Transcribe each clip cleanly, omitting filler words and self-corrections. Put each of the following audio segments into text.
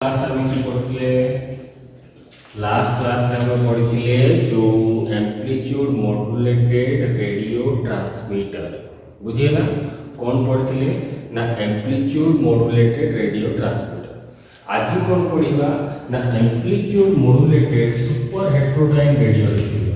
Class में की पढ़ते लास्ट क्लास में पढ़ते जो एम्प्लीट्यूड मॉड्यूलेटेड रेडियो ट्रांसमीटर बुझेगा कौन पढ़ते ना एम्प्लीट्यूड मॉड्यूलेटेड रेडियो ट्रांसमीटर। आज कौन पढ़ा ना amplitude modulated super heterodyne radio receiver.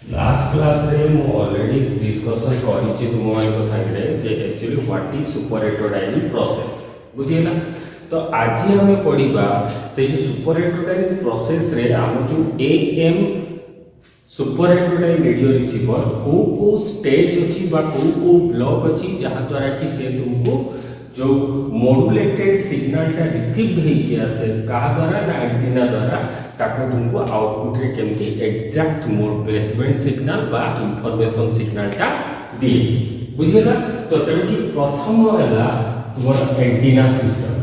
Last class रे मु ऑलरेडी डिस्कशन करिछि तुम मानक संगे जे actually what is super heterodyne process बुझिला। तो आज हम पढ़िबा से जो सुपर हेट्रोडाइन प्रोसेस रे हम जो am super heterodyne radio receiver को स्टेज अछि बा को ब्लॉक अछि जहा द्वारा कि से तुमको जो मॉड्यूलेटेड सिग्नल टा रिसीव हे कि आसे कहा द्वारा ना एंटीना द्वारा ताको तुमको आउटपुट रे केमती एग्जैक्ट मोड बेसमेंट सिग्नल बा इंफॉर्मेशन सिग्नल टा दिए बुझिला। तो तेणु कि प्रथम हैला तुमर एंटीना सिस्टम।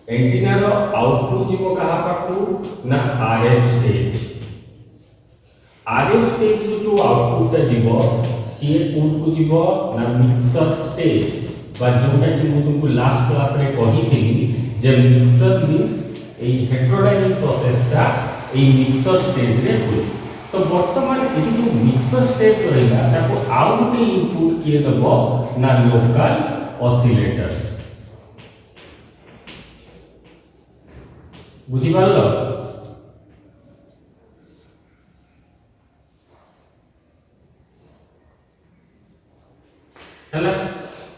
एंटीना रो आउटपुट जीवो कहा पाकू ना आरएफ स्टेज। आरएफ स्टेज रो जो आउटपुट टा जीवो सी कोड को जीवो ना मिक्सर स्टेज बा जोटा कि मु तुमको लास्ट क्लास रे कहि थिली जे मिक्सर मीन्स ए हेट्रोडाइन प्रोसेस टा ए मिक्सर स्टेज रे होय। तो वर्तमान एटी जो मिक्सर स्टेज रहला ताको आउट इनपुट किए दबो ना लोकल ऑसिलेटर बुझी पारलो। हला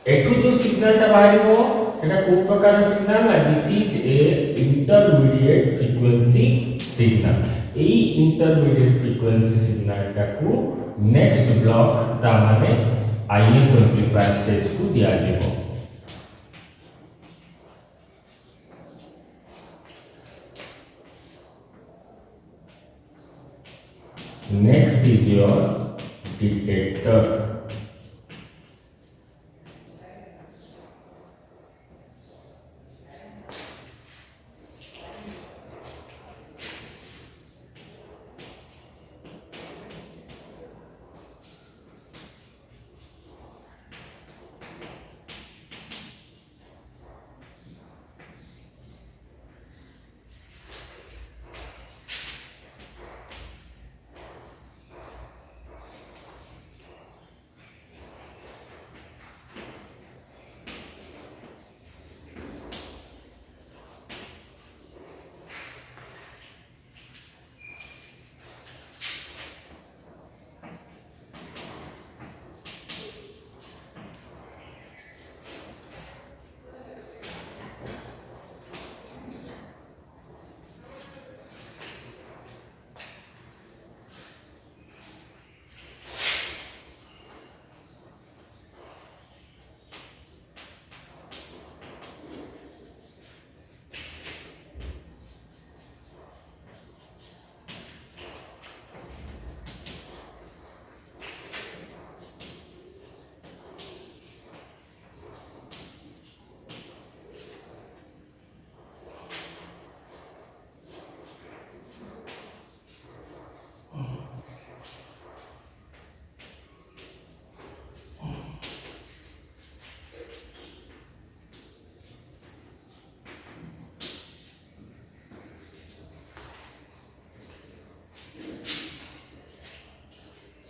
एठू जो सिग्नल टा बाहरिबो सेटा को प्रकार सिग्नल ना this is A intermediate frequency signal. AE intermediate frequency signal टा को नेक्स्ट ब्लॉक ता माने आईएफ एम्पलीफायर स्टेज को दिया जेबो। Next is your detector.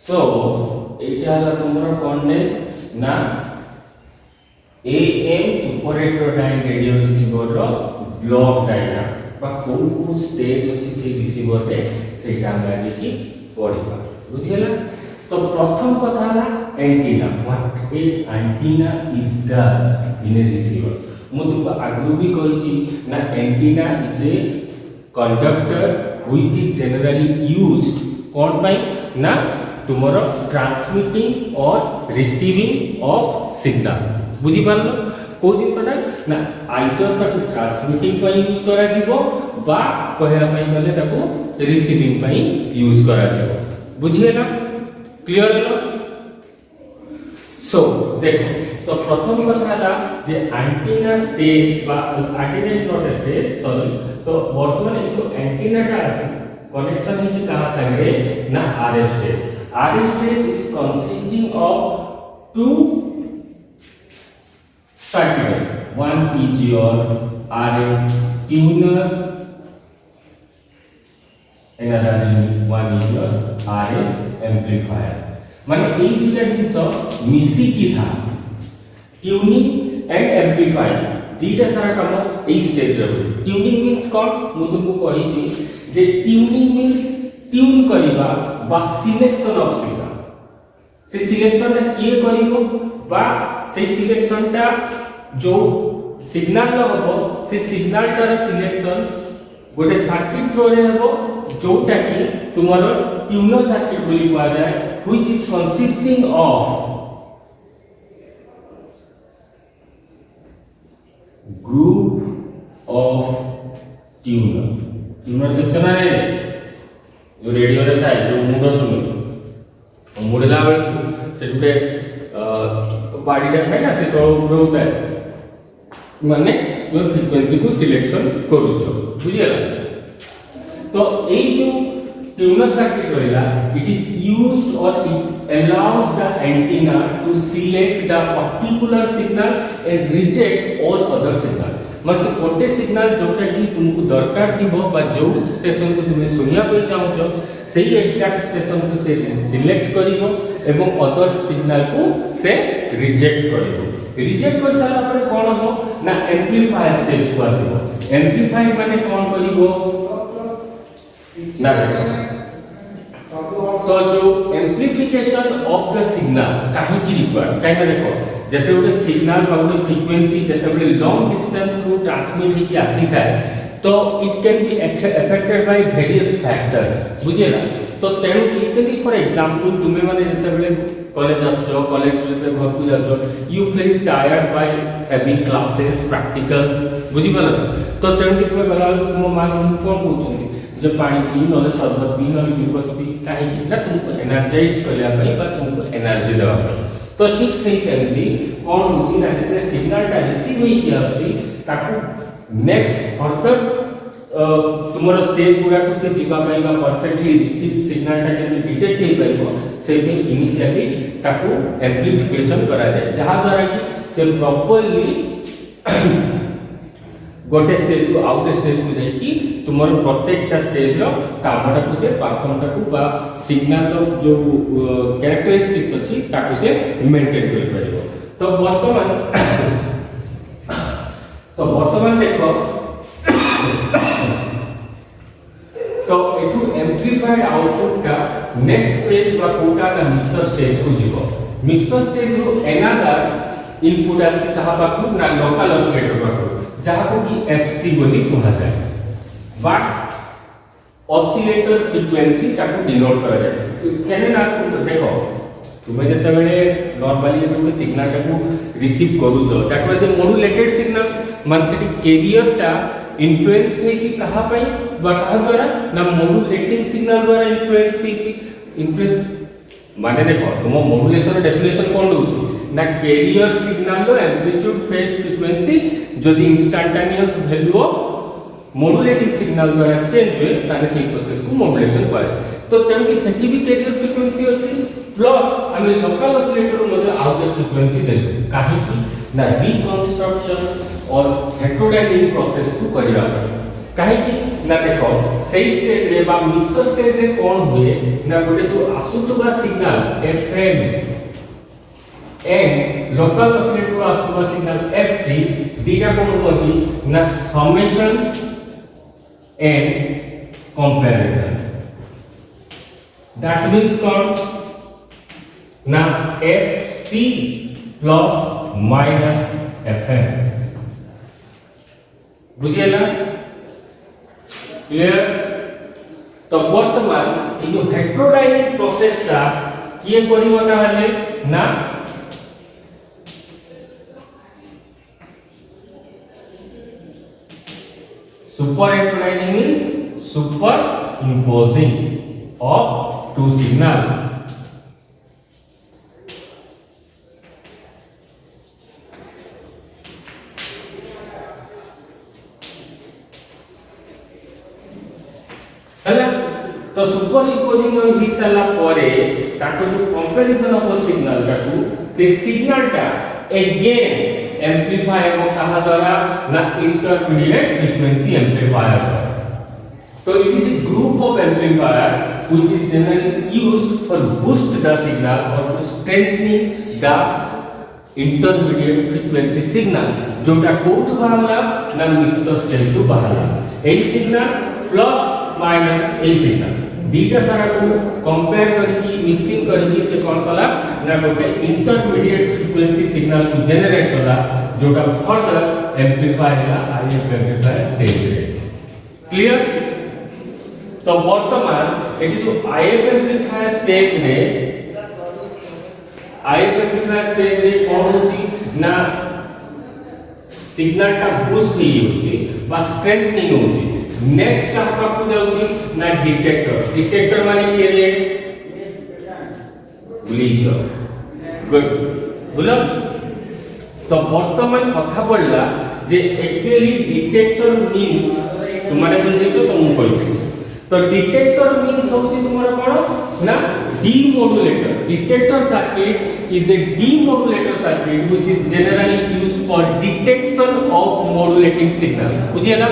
So एटा हला तुमरा कोन ने ना AM super heterodyne radio receiver रो ब्लॉक डायग्राम बा को स्टेज अछि से रिसीवर रे सेटा हम आज की पढिबा बुझियला। तो प्रथम कथा ना antenna what A antenna is does in A receiver मु तुमको आगु भी कहिची ना antenna is a conductor which is generally used cone bye ना तुम्हारा ट्रांसमिटिंग और रिसीविंग ऑफ सिग्नल बुझी पारलो को जिनसटा ना आइदर ताकू ट्रांसमिटिंग पई यूज करा जीवो बा कहया पई गले ताकू रिसीविंग पई यूज करा जीवो बुझिएला क्लियर लो सो देखो तो प्रथम कथा ला जे एंटीना स्टेज बा antenna is not a stage sorry तो वर्तमान जो एंटीना टा आसी कनेक्शन हिची कहा संगे ना RF stage RF stage is consisting of two circuit. One is your RF tuner, another one is your RF amplifier. माने ये दुटा जिनस मिसी की था ट्यूनिंग एंड एम्प्लीफायर दीटा सारा काम ए स्टेज रे ट्यूनिंग मींस कोन मु तुमको कहि छी जे ट्यूनिंग मींस ट्यून करिबा बा सिलेक्शन ऑफ सिग्नल से सिलेक्शन टा किए करिवो बा से सिलेक्शन टा जो सिग्नल हबो से सिग्नल टार सिलेक्शन गोटे सर्किट थ्रू रे हबो जोटा कि तुमारो ट्यूनर सर्किट बोली कुआ जाय which is consisting of group of tuner देखछना रे जो रेडियो रे थाए जो मुंड तुम मुड़ला बेल से गुटे बाडीटा थाए ना से तो ऊपर होता है माने जो फ्रीक्वेंसी को सिलेक्शन करू छो बुझियला तो ए जो ट्यूनर सर्किट रहला इट इज यूज्ड और it allows the antenna to select the particular signal and reject all other signal मतलब गोटे सिग्नल जोटा कि तुमको दरकार थी बा जो स्टेशन को तुम सुनिया पे चाहो सही एग्जैक्ट स्टेशन को से सिलेक्ट करिवो एवं अदर सिग्नल को से रिजेक्ट करिवो रिजेक्ट कर साला पर कोन हो ना एम्प्लीफायर स्टेज को आसीबो एम्प्लीफायर माने कोन करिवो ना देखो तो जो एम्प्लीफिकेशन ऑफ द सिग्नल काहे की रिक्वायर्ड काहे देखो जते गोटे सिग्नल बा गोटे फ्रीक्वेंसी जते गोटे लॉन्ग डिस्टेंस थ्रू ट्रांसमिट ही आसी थाए तो it can be affected by various factors बुझिएला तो तेणु कि जदि फॉर एग्जांपल तुमे माने जते बेले कॉलेज आछो कॉलेज जते घर को जाछो you feel tired by having classes practicals बुझि पालो तो तेणु कि तुमे गला तुम मान कोन कहउछनी जे पानी पी नले शरबत पी नले ग्लूकोज पी काहे कि ना तुमको एनर्जाइज करला पई बा तुमको एनर्जी देवा पई तो ठीक सही सेमती कोन होची ना जते सिग्नल टा रिसीव होई कि आसी ताकू नेक्स्ट फर्दर तुमरो स्टेज गुडा को से जीवा पाइबा परफेक्टली रिसीव सिग्नल टा के डिटेक्ट हे पाइबो से भी इनिशियली ताकू एम्प्लीफिकेशन करा जाय जहा द्वारा कि से प्रॉपर्ली गोटे स्टेज को आउट स्टेज को जाई कि तुमरो प्रत्येकटा स्टेज रो कामटा को से परफॉर्म को बा सिग्नल रो जो कैरेक्टरिस्टिक्स अछि ताकू से मेंटेन कर परिबो तो वर्तमान देखो तो एटू एम्प्लीफाइड आउटपुट का नेक्स्ट पेज बा कोटा का मिक्सर स्टेज को जीवो मिक्सर स्टेज रो अनदर इनपुट आसी कहा पाखु ना लोकल ऑसिलेटर पाखु जहां को कि एफसी बोली कहा जाय व्हाट ऑसिलेटर फ्रीक्वेंसी ताकू डिनोट करा जाय तो केने ना देखो तुमे जते बेले नॉर्मली जो सिग्नल ताकू रिसीव करू जो that was a modulated signal मान से कैरियर टा इन्फ्लुएंस हेची कहा पई बा कहा द्वारा ना मॉड्यूलेटिंग सिग्नल द्वारा इन्फ्लुएंस हेची इन्फ्लुएंस माने देखो तुम मॉड्यूलेशन डेफिनेशन कोन दोछि ना कैरियर सिग्नल रो एम्पलीट्यूड फेज फ्रीक्वेंसी जदि इंस्टैंटेनियस वैल्यू मॉड्यूलेटिंग सिग्नल द्वारा चेंज होए ताने सेही प्रोसेस को मॉड्यूलेशन करे तो तेन की सेठी भी कैरियर फ्रीक्वेंसी अछि प्लस हमें लोकल ऑसिलेटर मध्ये आउटर फ्रीक्वेंसी दे काहे कि ना रिकंस्ट्रक्शन और हेटेरोडाइनिंग प्रोसेस को करिया काहे कि ना देखो सही स्टेज रे बा मिक्सर स्टेज रे कोन हुए ना गोटे तो आसुतबा signal FM and local oscillator आसुतबा सिग्नल एफसी दीटा कोन होती ना summation and comparison that means कौन ना FC प्लस माइनस FM बुझेला क्लियर। तो वर्तमान ये जो हेटेरोडायनामिक प्रोसेस ता किए करिवो ताहले ना super heterodynamic means super imposing of two signal। है तो सुपर इम्पोजिंग हो सारा परे ताको जो कंपैरिजन ऑफ सिग्नल टाकू से सिग्नल टा अगेन एम्प्लीफाई हो कहा द्वारा ना इंटरमीडिएट फ्रीक्वेंसी एम्प्लीफायर। तो it is a group of amplifier which is generally used for boost the signal or to strengthening the intermediate frequency signal जोटा कोड बाहला ना मिक्सर स्टेज टू बाहला ए सिग्नल प्लस माइनस ए सिग्नल दीटा सारा को कंपेयर करके मिक्सिंग करके से कोन कला ना गोटे इंटरमीडिएट फ्रीक्वेंसी सिग्नल को जनरेट कला जोटा फर्दर एम्प्लीफाई ला आईएफ एम्प्लीफायर स्टेज रे। क्लियर। तो वर्तमान एटी जो आईएफ एम्प्लीफायर स्टेज रे कोन होची ना सिग्नल टा बूस्ट ही होची बा स्ट्रेंथनिंग होची। नेक्स्ट का पाखु जाउची ना डिटेक्टर माने के रे बुलीच गुड बुला। तो वर्तमान कथा पड़ला जे एक्चुअली डिटेक्टर मींस तुम्हारे बुझेछो तो मु कहबे। तो डिटेक्टर मींस होची तुम्हारा कोन ना demodulator। Detector circuit is a demodulator circuit which is generally used for detection of modulating signal। बुझियला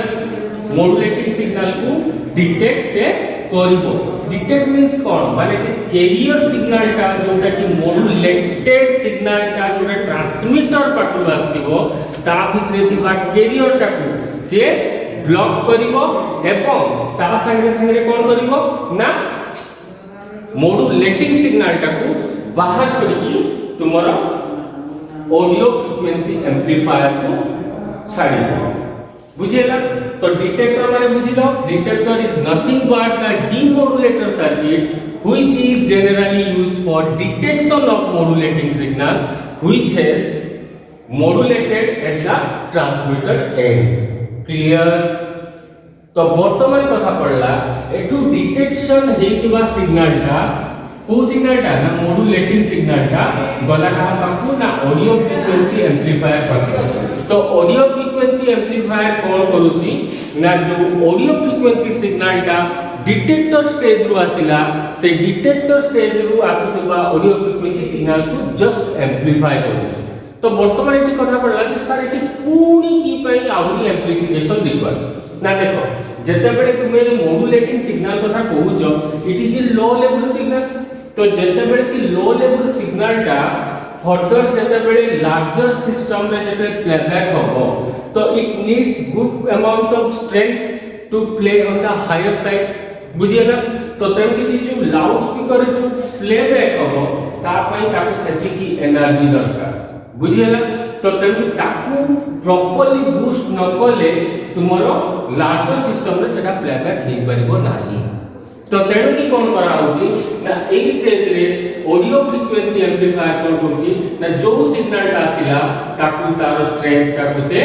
modulating signal को detect से करिवो। detect means कोन माने से कैरियर सिग्नल का जोटा कि modulated सिग्नल का जोटा ट्रांसमीटर पाटु आस्तिबो ता भितरे थिबा कैरियर टाकू से ब्लॉक करिवो एवं ता संगे संगे कोन करिवो ना मॉड्यूलेटिंग सिग्नल टाकू बाहर करके तुम्हारा ऑडियो फ्रीक्वेंसी एम्प्लीफायर को छाड़िबो। बुझियला। तो डिटेक्टर माने बुझिलो detector is nothing but the demodulator circuit which is generally used for detection of modulating signal which is modulated at the transmitter end। Clear. तो वर्तमान कथा पड़ला एटू डिटेक्शन हेतिबा सिग्नल टा को सिग्नल टा ना मॉड्यूलेटिंग सिग्नल टा गला का पाखु ना ऑडियो फ्रीक्वेंसी एम्प्लीफायर पाखु। तो ऑडियो फ्रीक्वेंसी एम्प्लीफायर कोन करूची ना जो ऑडियो फ्रीक्वेंसी सिग्नल टा डिटेक्टर स्टेज रु आसिला से डिटेक्टर स्टेज रु आसुतबा ऑडियो फ्रीक्वेंसी सिग्नल को जस्ट एम्प्लीफाई करूची। तो वर्तमान एटी कथा पड़ला जे सर एटी पूरी की पई आउरी एम्प्लीफिकेशन रिक्वायर ना। देखो जते बेले तुमे जो मॉड्यूलेटिंग सिग्नल कथा कहूचो it is a low level signal. तो जते बेले सी लो लेवल सिग्नल टा फर्दर जते बेले लार्जर सिस्टम रे जते प्लेबैक होबो तो it need good amount of strength to play on the higher side. बुझियला। तो तेम किसी जो लाउड स्पीकर जो प्लेबैक होबो ता पई ताको सेति की एनर्जी दरकार। बुझियला। तो तेम ताको प्रॉपर्ली बूस्ट न कले तुमरो लार्जर सिस्टम रे सेटा प्लेबैक हे परिबो नाही। तो तेणु की कोन करा होची ना ए स्टेज रे ऑडियो फ्रीक्वेंसी एम्प्लीफायर कोन करची ना जो सिग्नल आसिला ताकू तार स्ट्रेंथ ताकू से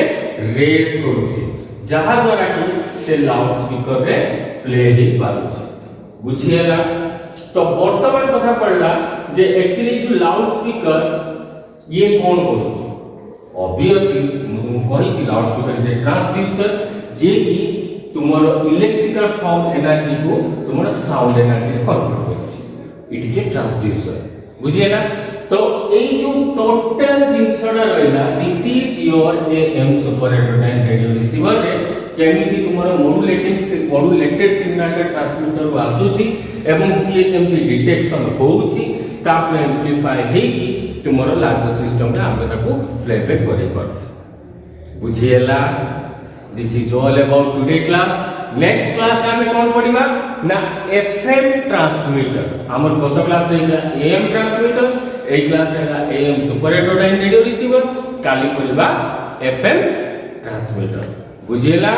रेज करूची जहा द्वारा कि से लाउड स्पीकर रे प्ले ही पारुची। बुझियला। तो वर्तमान कथा पड़ला जे एक्चुअली जो लाउड स्पीकर ये कोन करूची ऑब्वियसली कहिसी लाउड स्पीकर जे ट्रांसड्यूसर जे कि तुम्हारो इलेक्ट्रिकल फॉर्म एनर्जी को तुम्हारो साउंड एनर्जी रे कन्वर्ट करूची। It is a transducer. बुझियला। तो ए जो टोटल जिंसडा रहला this is your AM super heterodynamic radio receiver रे केमिति तुम्हारो मॉड्यूलेटेड सिग्नल के ट्रांसमीटर को आसुची एवं सीए केमिति डिटेक्शन होउची ताप एम्प्लीफाई हेकी तुम्हारो लार्जर सिस्टम रे आमे ताको प्लेबैक करै पर। बुझियला। This is all about today class. Next class आमे कोन पढिबा ना एफएम ट्रांसमीटर। हमर गत क्लास रे एएम ट्रांसमीटर ए क्लास है AM super heterodyne radio receiver काली पढ़िबा एफएम ट्रांसमीटर बुझेला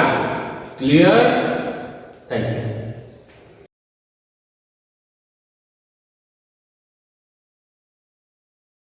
क्लियर थैंक यू।